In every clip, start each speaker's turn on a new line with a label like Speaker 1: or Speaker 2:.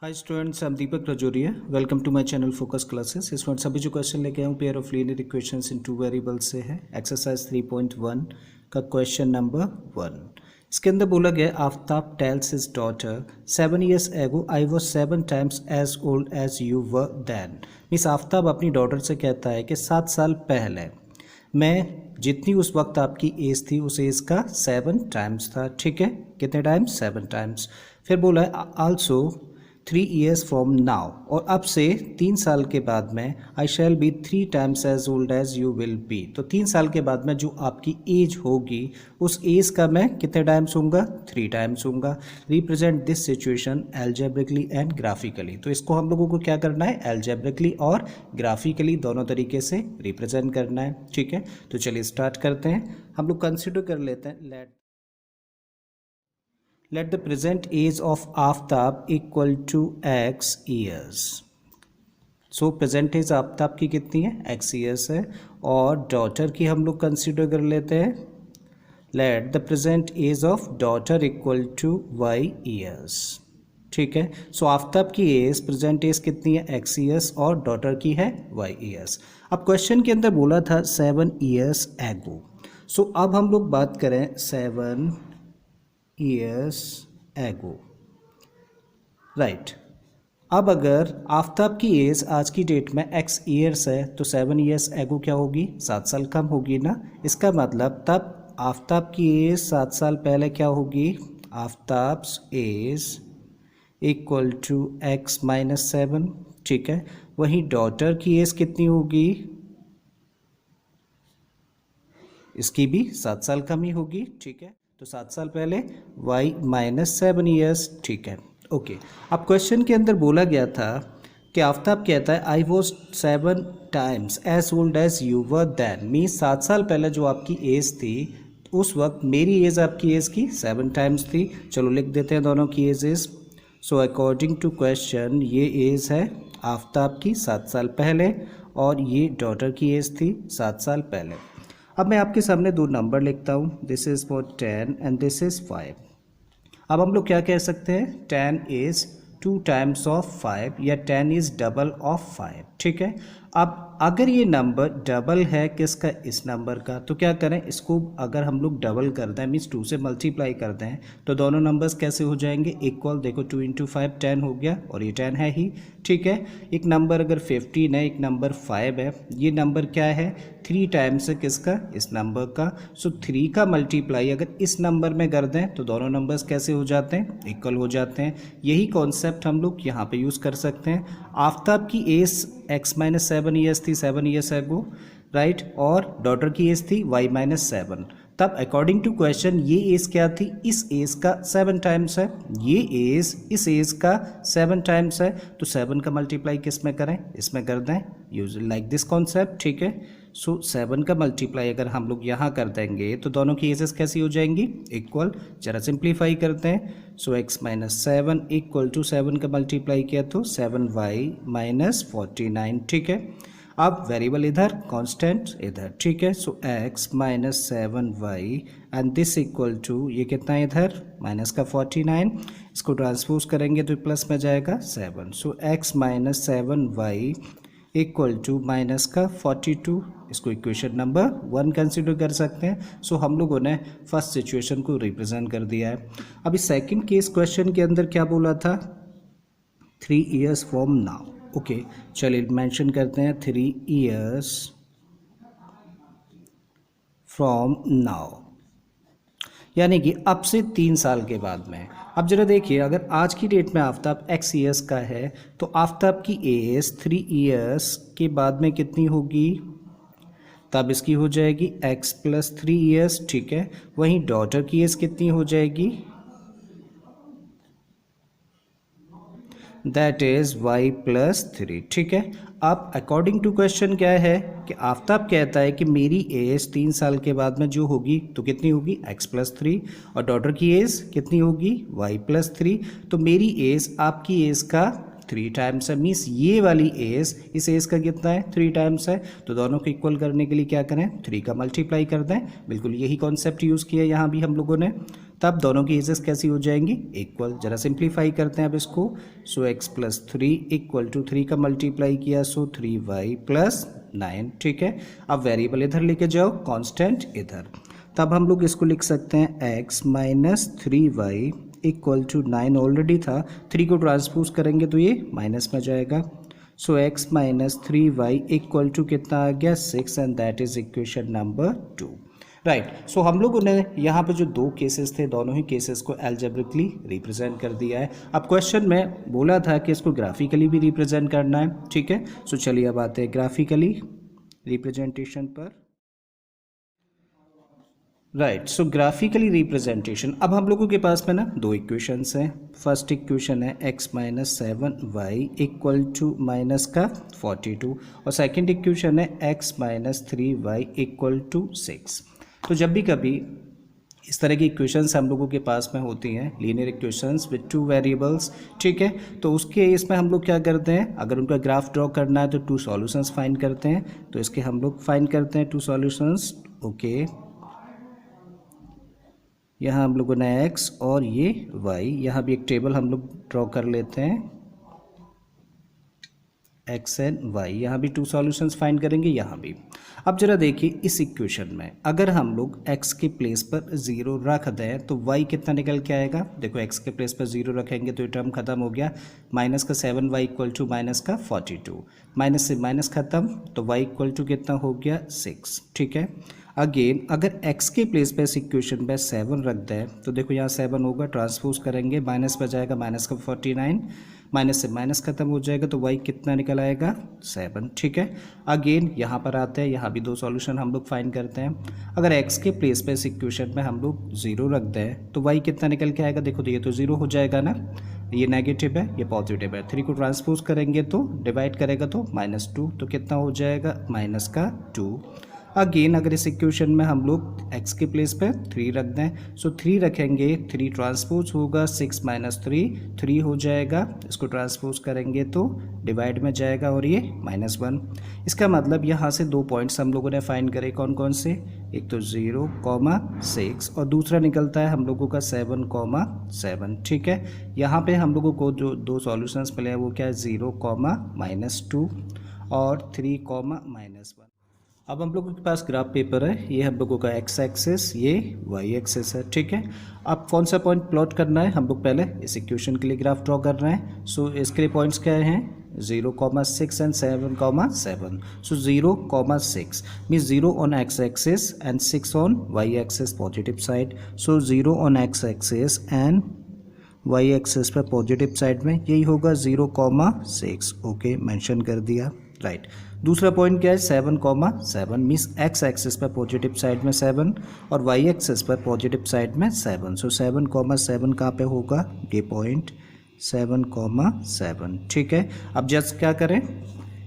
Speaker 1: Hi students, I am Deepak Rajoriya. Welcome to my channel focus classes. इसमें सभी जो question लेके आया हूँ pair of linear equations in two variables से है। एक्सरसाइज 3.1 का क्वेश्चन नंबर 1। इसके अंदर बोला गया Aftab tales his daughter 7 years ago I was 7 times as old as you were then। Means Aftab अपनी डॉटर से कहता है कि 7 साल पहले मैं जितनी उस वक्त आपकी एज थी उस एज का 7 times था। ठीक है, कितने टाइम्स? 7 times। फिर बोला है आल्सो 3 years फ्रॉम नाउ, और अब से 3 साल के बाद में I shall be 3 times as old as you will be. तो 3 साल के बाद में जो आपकी एज होगी उस एज का मैं कितने टाइम्स होऊंगा? 3 times होऊंगा। Represent this situation algebraically and graphically. तो इसको हम लोगों को क्या करना है? एल्जेब्रिकली और ग्राफिकली दोनों तरीके से रिप्रेजेंट करना है। ठीक है, तो चलिए स्टार्ट करते हैं। हम लोग कंसिडर कर लेते हैं let the present age of Aftab equal to x years। So present age Aftab की कितनी है? x years है। और डॉटर की हम लोग कंसिडर कर लेते हैं। let the present age of daughter equal to y years। ठीक है, सो आफ्ताब की एज प्रेजेंट एज कितनी है? x years और डॉटर की है y years। अब क्वेश्चन के अंदर बोला था 7 years ago। सो अब हम लोग बात करें 7 years ago, राइट। अब अगर आफ्ताब की एज आज की डेट में x ईयर्स है तो 7 years ago क्या होगी? 7 साल कम होगी ना। इसका मतलब तब आफ्ताब की एज 7 साल पहले क्या होगी? Aftab's age equal to x minus 7। ठीक है, वहीं डॉटर की एज कितनी होगी? इसकी भी 7 साल कम ही होगी। ठीक है, तो 7 साल पहले y माइनस 7 ईयर्स। ठीक है, ओके। अब क्वेश्चन के अंदर बोला गया था कि आफ्ताब कहता है I was 7 times as old as you were then. Means 7 साल पहले जो आपकी एज थी उस वक्त मेरी एज आपकी एज की 7 times थी। चलो लिख देते हैं दोनों की ages. So according to question ये एज है आफ्ताब की 7 साल पहले और ये डॉटर की एज थी 7 साल पहले। अब मैं आपके सामने दो नंबर लिखता हूँ। This is for 10 and this is 5। अब हम लोग क्या कह सकते हैं? 10 इज़ 2 times ऑफ 5 या 10 इज़ डबल ऑफ 5। ठीक है, अब अगर ये नंबर डबल है किसका? इस नंबर का। तो क्या करें? इसको अगर हम लोग डबल कर दें मीन्स 2 से मल्टीप्लाई कर दें तो दोनों नंबर्स कैसे हो जाएंगे? इक्वल। देखो 2 into 5 10 हो गया और ये 10 है ही। ठीक है, एक नंबर अगर 15 है, एक नंबर 5 है, ये नंबर क्या है? 3 times है किसका? इस नंबर का। सो 3 का मल्टीप्लाई अगर इस नंबर में कर दें तो दोनों नंबर्स कैसे हो जाते हैं? इक्वल हो जाते हैं। यही कॉन्सेप्ट हम लोग यहाँ पे यूज़ कर सकते हैं। आफ्ताब की एज x माइनस 7 ईयर्स थी 7 years ago, राइट, और डॉटर की एज थी y माइनस 7। तब अकॉर्डिंग टू क्वेश्चन ये एज क्या थी? इस एज का 7 times है। ये एज इस एज का 7 times है। तो 7 का मल्टीप्लाई किस में करें? इसमें कर दें। Use like this concept. ठीक है, सो 7 का मल्टीप्लाई अगर हम लोग यहाँ कर देंगे तो दोनों की एजेस कैसी हो जाएंगी? इक्वल। जरा सिंप्लीफाई करते हैं। सो x माइनस 7 इक्वल टू 7 का मल्टीप्लाई किया तो 7y माइनस 49। ठीक है, अब वेरिएबल इधर, कांस्टेंट इधर। ठीक है, so x minus 7y and this equal to ये कितना है इधर? माइनस का 49। इसको ट्रांसपोज करेंगे तो प्लस में जाएगा 7। So x minus 7y equal to minus का 42। इसको इक्वेशन नंबर 1 कंसिडर कर सकते हैं। सो हम लोगों ने फर्स्ट सिचुएशन को रिप्रेजेंट कर दिया है। अभी सेकंड केस क्वेश्चन के अंदर क्या बोला था? 3 years फ्रॉम नाउ। ओके, चलिए मेंशन करते हैं 3 years फ्रॉम नाउ, यानी कि अब से 3 साल के बाद में। अब जरा देखिए, अगर आज की डेट में आफ्ताब x ईयर्स का है तो आफ्ताब की एज 3 years के बाद में कितनी होगी? तब इसकी हो जाएगी x प्लस 3 years। ठीक है, वहीं डॉटर की एज कितनी हो जाएगी? That is y plus 3। ठीक है, अब अकॉर्डिंग टू क्वेश्चन क्या है कि आफ्ताब कहता है कि मेरी एज 3 साल के बाद में जो होगी तो कितनी होगी? x प्लस 3, और डॉटर की एज कितनी होगी? y plus 3। तो मेरी एज आपकी एज का 3 times है। मीन्स ये वाली एज इस एज का कितना है? 3 times है। तो दोनों को इक्वल करने के लिए क्या करें? 3 का मल्टीप्लाई कर दें। बिल्कुल यही कॉन्सेप्ट यूज़ किया यहाँ भी हम लोगों ने। तब दोनों की एजेस कैसी हो जाएंगी, इक्वल। जरा सिंप्लीफाई करते हैं अब इसको। सो x प्लस 3 इक्वल टू 3 का मल्टीप्लाई किया, सो 3y प्लस 9, ठीक है। अब वेरिएबल इधर लेके जाओ, कांस्टेंट इधर। तब हम लोग इसको लिख सकते हैं x minus 3y equal to 9 already था, 3 को ट्रांसपोज करेंगे तो ये माइनस में जाएगा। So x minus 3y equal to कितना आ गया, 6, and that is equation number 2। Right. So हम लोगों ने यहाँ पे जो दो केसेस थे, दोनों ही केसेस को एल्जेब्रिकली रिप्रेजेंट कर दिया है। अब क्वेश्चन में बोला था कि इसको ग्राफिकली भी रिप्रेजेंट करना है, ठीक है। सो चलिए अब आते हैं ग्राफिकली रिप्रेजेंटेशन पर। राइट। सो ग्राफिकली रिप्रेजेंटेशन, अब हम लोगों के पास में ना दो इक्वेशंस हैं। फर्स्ट इक्वेशन है x minus 7y equal to minus का 42, और सेकंड इक्वेशन है x minus 3y equal to 6। तो जब भी कभी इस तरह की इक्वेशंस हम लोगों के पास में होती हैं, linear equations with two variables, ठीक है, तो उसके इसमें हम लोग क्या करते हैं, अगर उनका ग्राफ ड्रॉ करना है तो टू सॉल्यूशंस फाइंड करते हैं। तो इसके हम लोग फाइंड करते हैं टू सॉल्यूशंस। ओके, यहाँ हम लोगों ने x और ये y, यहाँ भी एक टेबल हम लोग ड्रॉ कर लेते हैं, x एंड y। यहाँ भी टू सॉल्यूशंस फाइंड करेंगे, यहाँ भी। अब जरा देखिए इस इक्वेशन में अगर हम लोग x के प्लेस पर 0 रख दें तो y कितना निकल के आएगा। देखो x के प्लेस पर 0 रखेंगे तो ये टर्म खत्म हो गया, माइनस का 7y इक्वल टू माइनस का 42, माइनस से माइनस खत्म, तो y इक्वल टू कितना हो गया, 6, ठीक है। अगेन अगर x के प्लेस पे इस इक्वेशन पे 7 रख दें तो देखो यहाँ 7 होगा, ट्रांसपोज करेंगे, माइनस पर जाएगा, माइनस का 49, माइनस से माइनस खत्म हो जाएगा, तो y कितना निकल आएगा, 7, ठीक है। अगेन यहाँ पर आते हैं, यहाँ भी दो सॉल्यूशन हम लोग फाइंड करते हैं। अगर x के प्लेस पे इस इक्वेशन में हम लोग 0 रख दें तो y कितना निकल के आएगा, देखो तो ये तो 0 हो जाएगा ना, ये नेगेटिव है, ये पॉजिटिव है, 3 को ट्रांसपोज करेंगे तो डिवाइड करेगा तो -2, तो कितना हो जाएगा, माइनस का 2। अगेन अगर इस इक्वेशन में हम लोग x के प्लेस पे 3 रख दें, सो 3 रखेंगे, 3 ट्रांसपोज होगा, 6 माइनस 3 हो जाएगा, इसको ट्रांसपोज करेंगे तो डिवाइड में जाएगा और ये -1। इसका मतलब यहाँ से दो पॉइंट्स हम लोगों ने फाइंड करे, कौन कौन से, एक तो 0,6 और दूसरा निकलता है हम लोगों का 7,7, ठीक है। यहाँ पे हम लोगों को जो दो सॉल्यूशंस मिले हैं वो क्या है, 0,-2 और 3,-1। अब हम लोगों के पास ग्राफ पेपर है, ये हम लोगों का x एक्सिस, ये y एक्सिस है, ठीक है। अब कौन सा पॉइंट प्लॉट करना है, हम लोग पहले इस इक्वेशन के लिए ग्राफ ड्रॉ कर रहे हैं। सो इसके लिए पॉइंट्स क्या हैं, 0,6 and 7,7। So 0,6 means 0 on x axis and 6 on y axis positive side. So 0 on x axis and y axis पर पॉजिटिव साइड में यही होगा 0,6। ओके, मेंशन कर दिया, राइट। दूसरा पॉइंट क्या है, 7,7 मीन्स x एक्सिस पर पॉजिटिव साइड में 7 और y एक्सिस पर पॉजिटिव साइड में 7। सो 7,7 कहाँ पे होगा, ये पॉइंट 7,7, ठीक है। अब जस्ट क्या करें,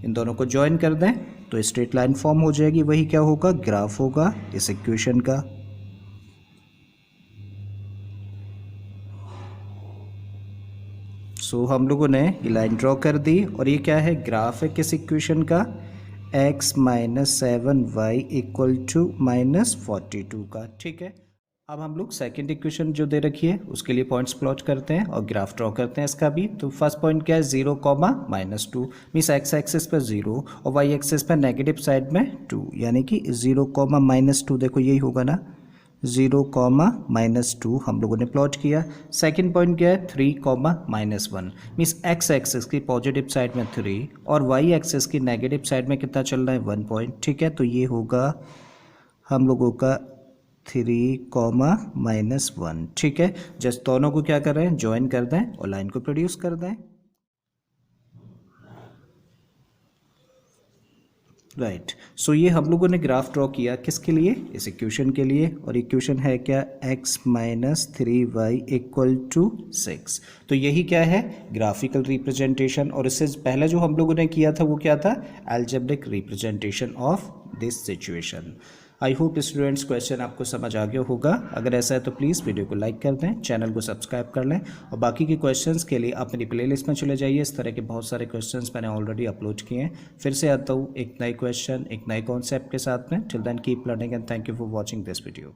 Speaker 1: इन दोनों को ज्वाइन कर दें तो स्ट्रेट लाइन फॉर्म हो जाएगी, वही क्या होगा, ग्राफ होगा इस इक्वेशन का। सो हम लोगों ने ये लाइन ड्रॉ कर दी और ये क्या है, ग्राफ है किस इक्वेशन का, x minus 7y equal to -42 का, ठीक है। अब हम लोग सेकंड इक्वेशन जो दे रखी है उसके लिए पॉइंट्स प्लॉट करते हैं और ग्राफ ड्रॉ करते हैं इसका भी। तो फर्स्ट पॉइंट क्या है, 0,-2 मीन्स x एक्सिस पर 0 और y एक्सिस पर नेगेटिव साइड में 2, यानी कि 0,-2, देखो यही होगा ना, 0,-2 हम लोगों ने प्लॉट किया। सेकंड पॉइंट क्या है, 3,-1 मीन्स x एक्सिस की पॉजिटिव साइड में 3 और y एक्सिस की नेगेटिव साइड में कितना चल रहा है, 1 पॉइंट, ठीक है। तो ये होगा हम लोगों का 3,-1, ठीक है। जस्ट दोनों को क्या कर रहे हैं, ज्वाइन कर दें और लाइन को प्रोड्यूस कर दें, राइट। सो ये हम लोगों ने ग्राफ ड्रॉ किया किसके लिए, इस इक्वेशन के लिए, और इक्वेशन है क्या, x minus 3y equal to 6। तो यही क्या है, ग्राफिकल रिप्रेजेंटेशन। और इससे पहले जो हम लोगों ने किया था वो क्या था, algebraic representation of this situation. I hope students question आपको समझ आ गया होगा। अगर ऐसा है तो प्लीज़ वीडियो को लाइक कर दें, चैनल को सब्सक्राइब कर लें और बाकी के क्वेश्चंस के लिए आप मेरी प्लेलिस्ट में चले जाइए। इस तरह के बहुत सारे क्वेश्चंस मैंने ऑलरेडी अपलोड किए हैं। फिर से आता हूँ एक नए क्वेश्चन, एक नए कॉन्सेप्ट के साथ में। Till then keep learning and thank you for watching this video.